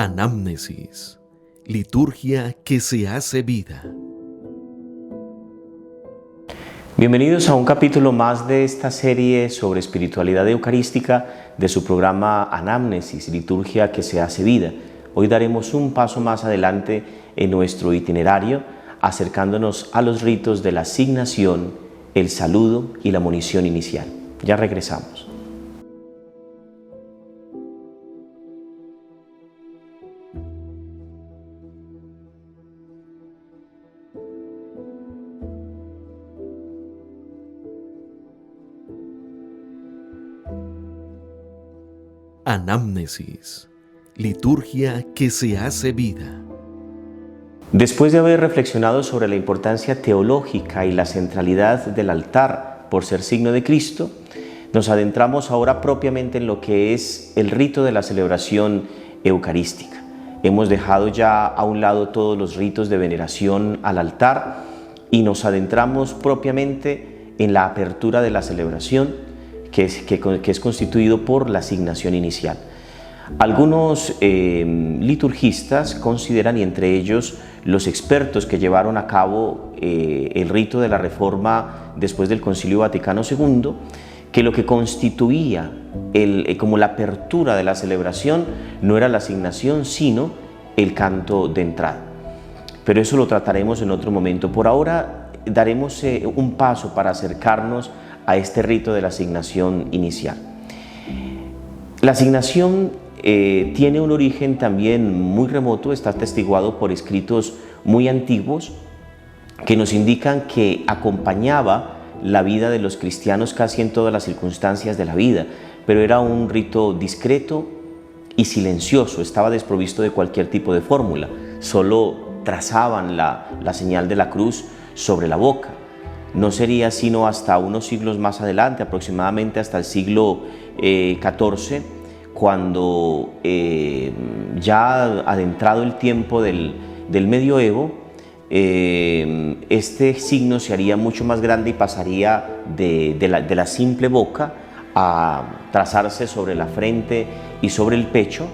Anamnesis, liturgia que se hace vida. Bienvenidos a un capítulo más de esta serie sobre espiritualidad eucarística de su programa Anamnesis, liturgia que se hace vida. Hoy daremos un paso más adelante en nuestro itinerario, acercándonos a los ritos de la asignación, el saludo y la monición inicial. Ya regresamos. Anamnesis, liturgia que se hace vida. Después de haber reflexionado sobre la importancia teológica y la centralidad del altar por ser signo de Cristo, nos adentramos ahora propiamente en lo que es el rito de la celebración eucarística. Hemos dejado ya a un lado todos los ritos de veneración al altar y nos adentramos propiamente en la apertura de la celebración, que es constituido por la asignación inicial. Algunos liturgistas consideran, y entre ellos los expertos que llevaron a cabo el rito de la Reforma después del Concilio Vaticano II, que lo que constituía como la apertura de la celebración no era la asignación, sino el canto de entrada. Pero eso lo trataremos en otro momento. Por ahora daremos un paso para acercarnos a este rito de la asignación inicial. La asignación tiene un origen también muy remoto, está atestiguado por escritos muy antiguos que nos indican que acompañaba la vida de los cristianos casi en todas las circunstancias de la vida, pero era un rito discreto y silencioso, estaba desprovisto de cualquier tipo de fórmula, solo trazaban la señal de la cruz sobre la boca. No sería sino hasta unos siglos más adelante, aproximadamente hasta el siglo XIV, cuando ya adentrado el tiempo del medioevo, este signo se haría mucho más grande y pasaría de la simple boca a trazarse sobre la frente y sobre el pecho,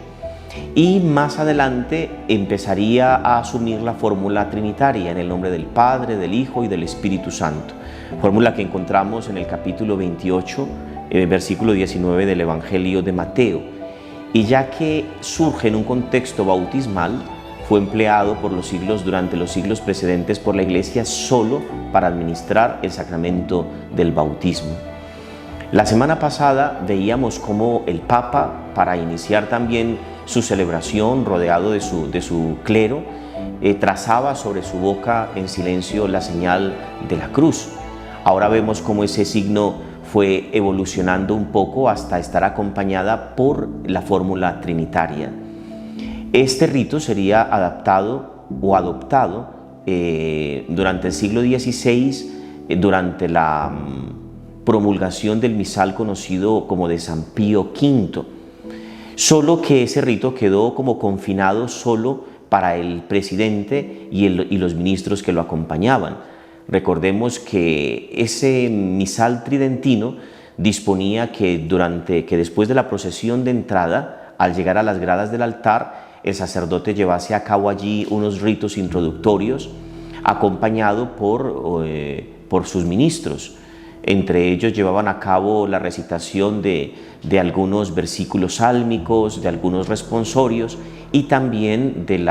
y más adelante empezaría a asumir la fórmula trinitaria en el nombre del Padre, del Hijo y del Espíritu Santo, fórmula que encontramos en el capítulo 28, versículo 19 del Evangelio de Mateo. Y ya que surge en un contexto bautismal, fue empleado durante los siglos precedentes por la Iglesia solo para administrar el sacramento del bautismo. La semana pasada veíamos cómo el Papa, para iniciar también su celebración rodeado de su clero, trazaba sobre su boca en silencio la señal de la cruz. Ahora vemos cómo ese signo fue evolucionando un poco hasta estar acompañada por la fórmula trinitaria. Este rito sería adaptado o adoptado durante el siglo XVI, durante la promulgación del misal conocido como de San Pío V, solo que ese rito quedó como confinado solo para el presidente y los ministros que lo acompañaban. Recordemos que ese misal tridentino disponía que después de la procesión de entrada, al llegar a las gradas del altar, el sacerdote llevase a cabo allí unos ritos introductorios acompañado por sus ministros. Entre ellos llevaban a cabo la recitación de algunos versículos sálmicos, de algunos responsorios y también del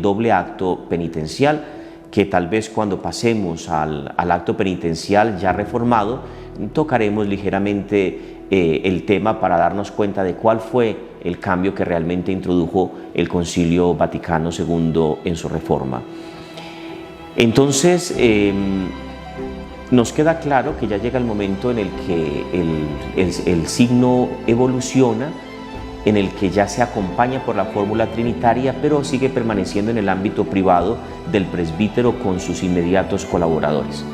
doble acto penitencial, que tal vez cuando pasemos al acto penitencial ya reformado, tocaremos ligeramente el tema para darnos cuenta de cuál fue el cambio que realmente introdujo el Concilio Vaticano II en su reforma. Entonces, nos queda claro que ya llega el momento en el que el signo evoluciona, en el que ya se acompaña por la fórmula trinitaria, pero sigue permaneciendo en el ámbito privado del presbítero con sus inmediatos colaboradores.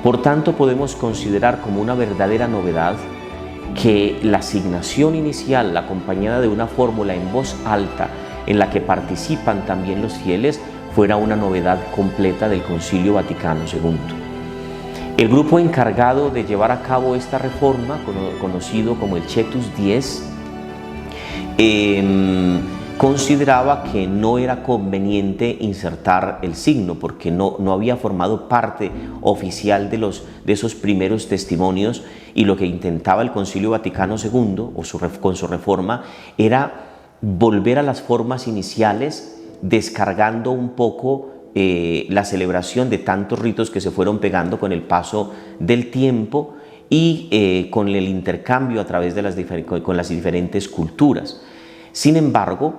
Por tanto, podemos considerar como una verdadera novedad que la asignación inicial, acompañada de una fórmula en voz alta, en la que participan también los fieles, fuera una novedad completa del Concilio Vaticano II. El grupo encargado de llevar a cabo esta reforma, conocido como el Cetus Dies, consideraba que no era conveniente insertar el signo porque no había formado parte oficial de esos primeros testimonios, y lo que intentaba el Concilio Vaticano II con su reforma era volver a las formas iniciales, descargando un poco la celebración de tantos ritos que se fueron pegando con el paso del tiempo y con el intercambio a través de con las diferentes culturas. Sin embargo,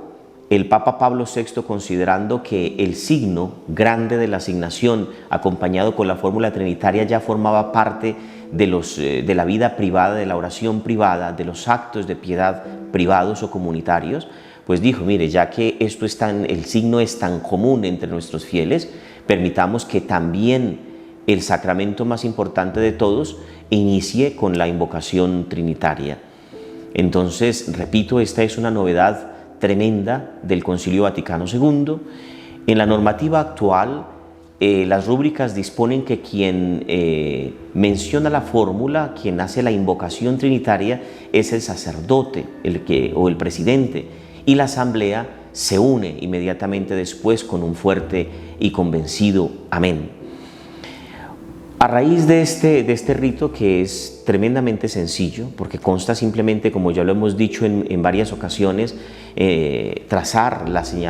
el Papa Pablo VI, considerando que el signo grande de la asignación acompañado con la fórmula trinitaria ya formaba parte de la vida privada, de la oración privada, de los actos de piedad privados o comunitarios, pues dijo, mire, ya que el signo es tan común entre nuestros fieles, permitamos que también el sacramento más importante de todos inicie con la invocación trinitaria. Entonces, repito, esta es una novedad tremenda del Concilio Vaticano II. En la normativa actual, las rúbricas disponen que quien menciona la fórmula, quien hace la invocación trinitaria, es el sacerdote o el presidente, y la asamblea se une inmediatamente después con un fuerte y convencido amén. A raíz de este rito, que es tremendamente sencillo, porque consta simplemente, como ya lo hemos dicho en varias ocasiones, trazar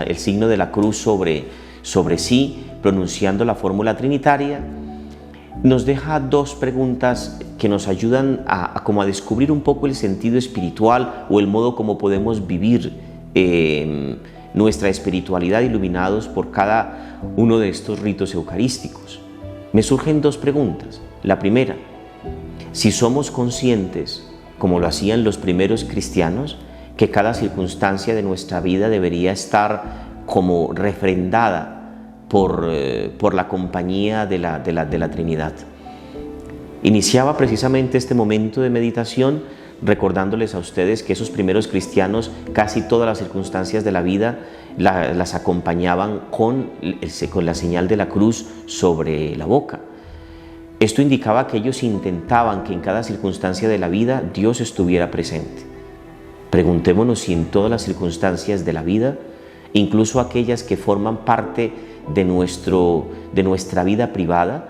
el signo de la cruz sobre sí, pronunciando la fórmula trinitaria, nos deja dos preguntas que nos ayudan a descubrir un poco el sentido espiritual o el modo como podemos vivir nuestra espiritualidad iluminados por cada uno de estos ritos eucarísticos. Me surgen dos preguntas. La primera, si somos conscientes, como lo hacían los primeros cristianos, que cada circunstancia de nuestra vida debería estar como refrendada por la compañía de la Trinidad. Iniciaba precisamente este momento de meditación recordándoles a ustedes que esos primeros cristianos casi todas las circunstancias de la vida las acompañaban con la señal de la cruz sobre la boca. Esto indicaba que ellos intentaban que en cada circunstancia de la vida Dios estuviera presente. Preguntémonos si en todas las circunstancias de la vida, incluso aquellas que forman parte de nuestra vida privada,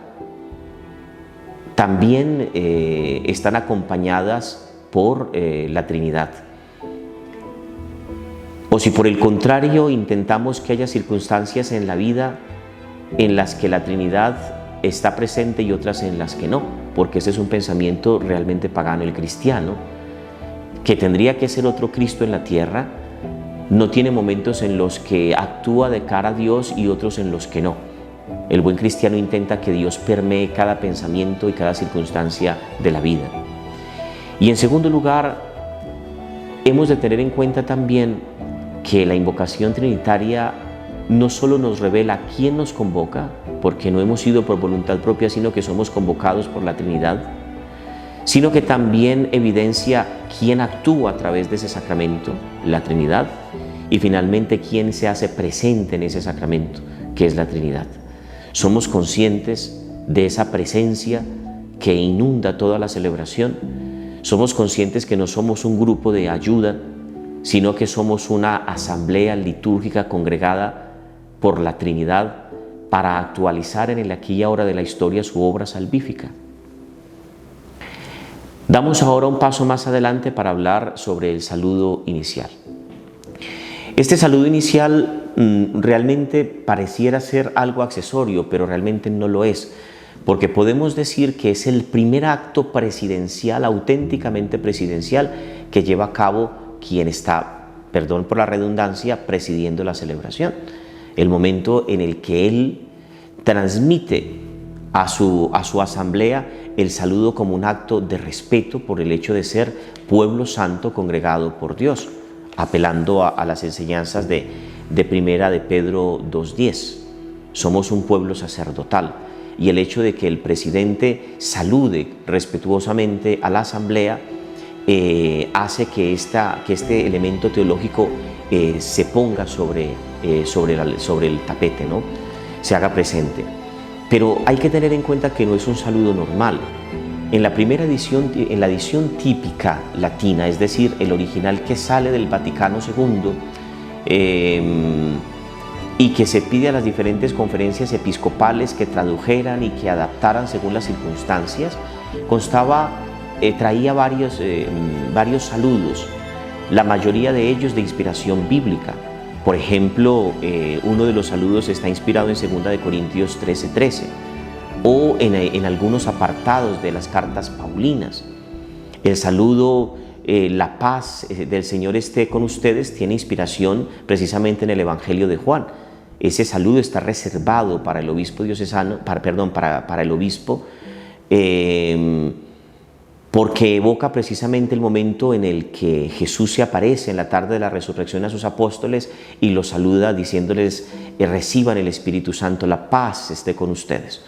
también están acompañadas por la Trinidad. O si por el contrario intentamos que haya circunstancias en la vida en las que la Trinidad está presente y otras en las que no, porque ese es un pensamiento realmente pagano. El cristiano, que tendría que ser otro Cristo en la tierra, no tiene momentos en los que actúa de cara a Dios y otros en los que no. El buen cristiano intenta que Dios permee cada pensamiento y cada circunstancia de la vida. Y en segundo lugar, hemos de tener en cuenta también que la invocación trinitaria no solo nos revela quién nos convoca, porque no hemos ido por voluntad propia, sino que somos convocados por la Trinidad, sino que también evidencia quién actúa a través de ese sacramento, la Trinidad, y finalmente quién se hace presente en ese sacramento, que es la Trinidad. Somos conscientes de esa presencia que inunda toda la celebración. Somos conscientes que no somos un grupo de ayuda, sino que somos una asamblea litúrgica congregada por la Trinidad para actualizar en el aquí y ahora de la historia su obra salvífica. Damos ahora un paso más adelante para hablar sobre el saludo inicial. Este saludo inicial realmente pareciera ser algo accesorio, pero realmente no lo es, porque podemos decir que es el primer acto presidencial, auténticamente presidencial, que lleva a cabo quien está, perdón por la redundancia, presidiendo la celebración. El momento en el que él transmite a su asamblea el saludo como un acto de respeto por el hecho de ser pueblo santo congregado por Dios, apelando a las enseñanzas de Primera de Pedro 2:10. Somos un pueblo sacerdotal, y el hecho de que el presidente salude respetuosamente a la asamblea hace que este elemento teológico se ponga sobre el tapete, ¿no? Se haga presente. Pero hay que tener en cuenta que no es un saludo normal. En la primera edición, en la edición típica latina, es decir, el original que sale del Vaticano II, y que se pide a las diferentes conferencias episcopales que tradujeran y que adaptaran según las circunstancias, traía varios saludos, la mayoría de ellos de inspiración bíblica. Por ejemplo, uno de los saludos está inspirado en 2 Corintios 13:13 o en algunos apartados de las cartas paulinas. El saludo la paz del Señor esté con ustedes tiene inspiración precisamente en el Evangelio de Juan. Ese saludo está reservado para el obispo diocesano, para el obispo, porque evoca precisamente el momento en el que Jesús se aparece en la tarde de la resurrección a sus apóstoles y los saluda diciéndoles: reciban el Espíritu Santo, la paz esté con ustedes.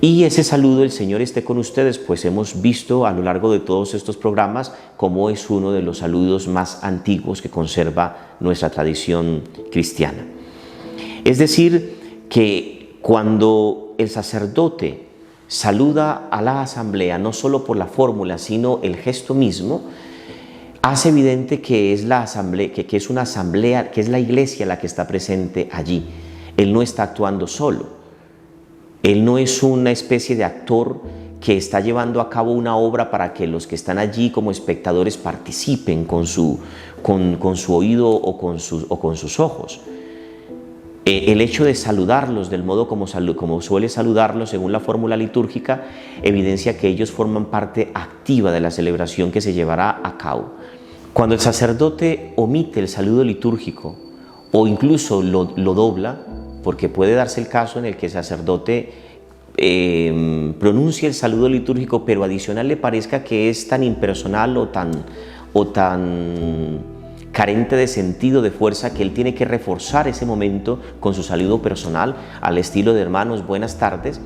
Y ese saludo, el Señor esté con ustedes, pues hemos visto a lo largo de todos estos programas cómo es uno de los saludos más antiguos que conserva nuestra tradición cristiana. Es decir, que cuando el sacerdote saluda a la asamblea, no solo por la fórmula, sino el gesto mismo, hace evidente que es la asamblea, que es una asamblea, que es la iglesia la que está presente allí. Él no está actuando solo. Él no es una especie de actor que está llevando a cabo una obra para que los que están allí como espectadores participen con su oído o con sus ojos. El hecho de saludarlos del modo como suele saludarlos según la fórmula litúrgica evidencia que ellos forman parte activa de la celebración que se llevará a cabo. Cuando el sacerdote omite el saludo litúrgico o incluso lo dobla, porque puede darse el caso en el que el sacerdote pronuncie el saludo litúrgico, pero adicional le parezca que es tan impersonal o tan carente de sentido, de fuerza, que él tiene que reforzar ese momento con su saludo personal al estilo de: hermanos, buenas tardes.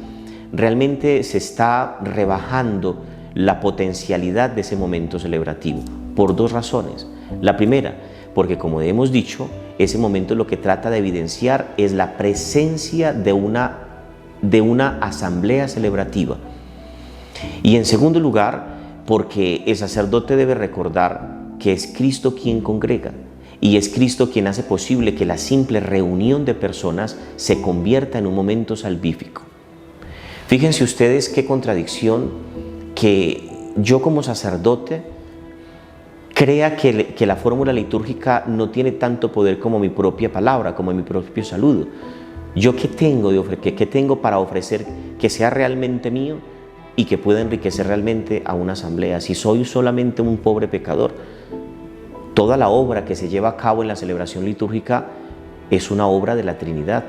Realmente se está rebajando la potencialidad de ese momento celebrativo por dos razones. La primera, porque como hemos dicho, ese momento lo que trata de evidenciar es la presencia de una asamblea celebrativa. Y en segundo lugar, porque el sacerdote debe recordar que es Cristo quien congrega y es Cristo quien hace posible que la simple reunión de personas se convierta en un momento salvífico. Fíjense ustedes qué contradicción que yo como sacerdote crea que la fórmula litúrgica no tiene tanto poder como mi propia palabra, como mi propio saludo. ¿Yo qué tengo para ofrecer que sea realmente mío y que pueda enriquecer realmente a una asamblea? Si soy solamente un pobre pecador, toda la obra que se lleva a cabo en la celebración litúrgica es una obra de la Trinidad.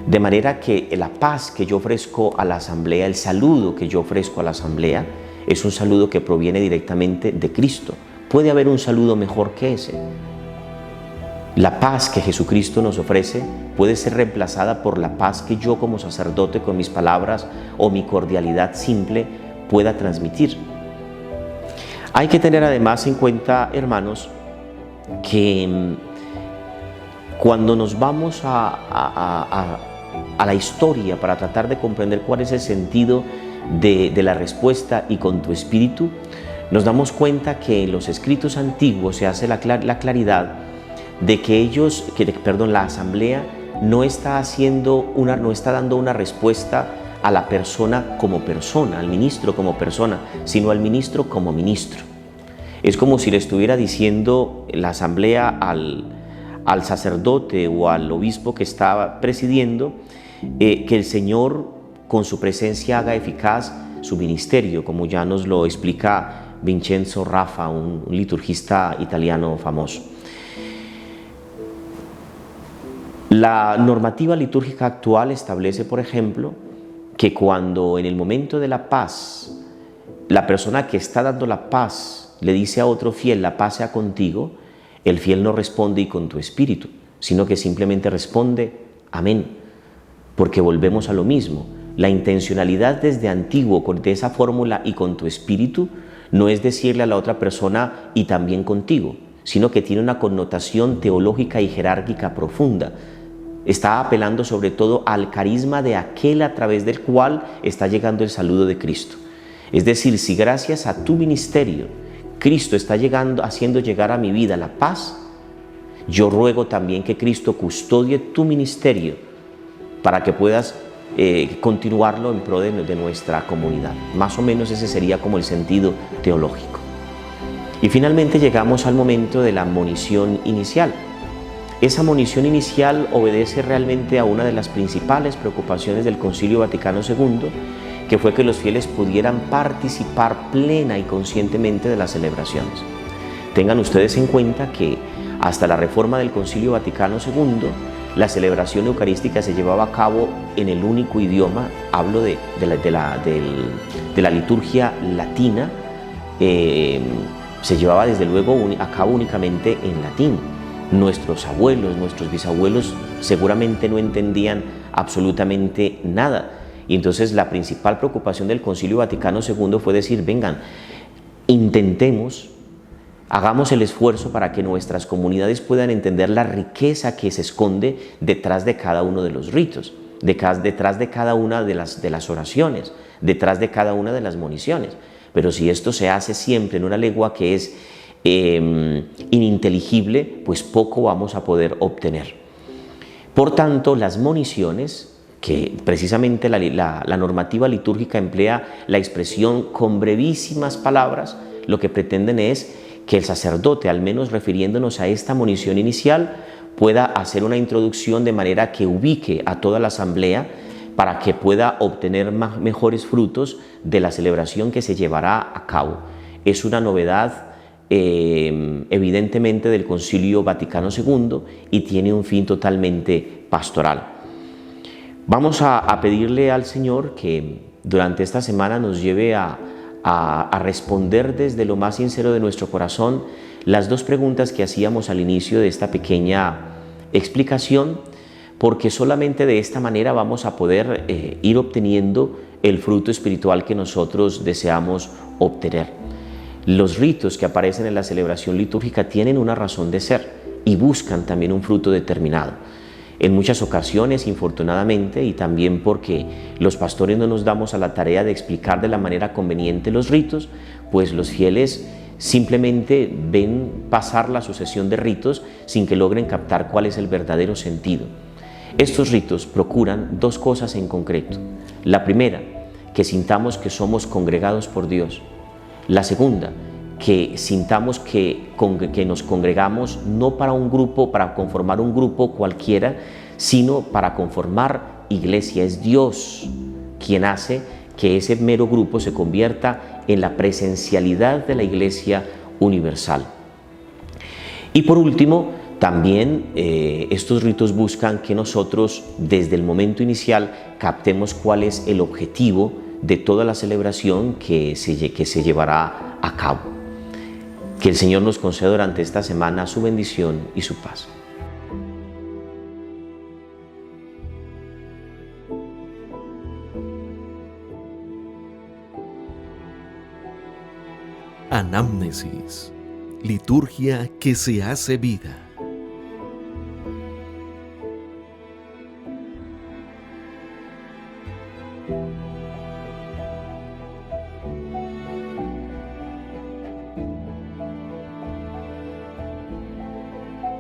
De manera que la paz que yo ofrezco a la asamblea, el saludo que yo ofrezco a la asamblea, es un saludo que proviene directamente de Cristo. ¿Puede haber un saludo mejor que ese? La paz que Jesucristo nos ofrece puede ser reemplazada por la paz que yo como sacerdote con mis palabras o mi cordialidad simple pueda transmitir. Hay que tener además en cuenta, hermanos, que cuando nos vamos a la historia para tratar de comprender cuál es el sentido de la respuesta "y con tu espíritu", nos damos cuenta que en los escritos antiguos se hace la claridad de que la asamblea no está dando una respuesta a la persona como persona, al ministro como persona, sino al ministro como ministro. Es como si le estuviera diciendo la asamblea al sacerdote o al obispo que estaba presidiendo que el Señor con su presencia haga eficaz su ministerio, como ya nos lo explica Vincenzo Raffa, un liturgista italiano famoso. La normativa litúrgica actual establece, por ejemplo, que cuando en el momento de la paz, la persona que está dando la paz le dice a otro fiel: la paz sea contigo, el fiel no responde "y con tu espíritu", sino que simplemente responde "amén", porque volvemos a lo mismo. La intencionalidad desde antiguo de esa fórmula "y con tu espíritu" no es decirle a la otra persona "y también contigo", sino que tiene una connotación teológica y jerárquica profunda. Está apelando sobre todo al carisma de aquel a través del cual está llegando el saludo de Cristo. Es decir, si gracias a tu ministerio Cristo está haciendo llegar a mi vida la paz, Yo ruego también que Cristo custodie tu ministerio para que puedas continuarlo en pro de nuestra comunidad. Más o menos ese sería como el sentido teológico. Y finalmente llegamos al momento de la monición inicial. Esa monición inicial obedece realmente a una de las principales preocupaciones del Concilio Vaticano II, que fue que los fieles pudieran participar plena y conscientemente de las celebraciones. Tengan ustedes en cuenta que hasta la reforma del Concilio Vaticano II, la celebración eucarística se llevaba a cabo en el único idioma, hablo de la liturgia latina, se llevaba desde luego a cabo únicamente en latín. Nuestros abuelos, nuestros bisabuelos seguramente no entendían absolutamente nada. Y entonces la principal preocupación del Concilio Vaticano II fue decir, vengan, intentemos, hagamos el esfuerzo para que nuestras comunidades puedan entender la riqueza que se esconde detrás de cada uno de los ritos, detrás de cada una de las oraciones, detrás de cada una de las moniciones. Pero si esto se hace siempre en una lengua que es ininteligible, pues poco vamos a poder obtener. Por tanto, las moniciones, que precisamente la normativa litúrgica emplea la expresión con brevísimas palabras, lo que pretenden es que el sacerdote, al menos refiriéndonos a esta monición inicial, pueda hacer una introducción de manera que ubique a toda la asamblea para que pueda obtener mejores frutos de la celebración que se llevará a cabo. Es una novedad evidentemente del Concilio Vaticano II y tiene un fin totalmente pastoral. Vamos a pedirle al Señor que durante esta semana nos lleve a responder desde lo más sincero de nuestro corazón las dos preguntas que hacíamos al inicio de esta pequeña explicación, porque solamente de esta manera vamos a poder ir obteniendo el fruto espiritual que nosotros deseamos obtener. Los ritos que aparecen en la celebración litúrgica tienen una razón de ser y buscan también un fruto determinado. En muchas ocasiones, infortunadamente, y también porque los pastores no nos damos a la tarea de explicar de la manera conveniente los ritos, pues los fieles simplemente ven pasar la sucesión de ritos sin que logren captar cuál es el verdadero sentido. Estos ritos procuran dos cosas en concreto. La primera, que sintamos que somos congregados por Dios. La segunda, que sintamos que nos congregamos no para un grupo, para conformar un grupo cualquiera, sino para conformar iglesia. Es Dios quien hace que ese mero grupo se convierta en la presencialidad de la iglesia universal. Y por último, también estos ritos buscan que nosotros desde el momento inicial captemos cuál es el objetivo de toda la celebración que se llevará a cabo. Que el Señor nos conceda durante esta semana su bendición y su paz. Anamnesis, liturgia que se hace vida.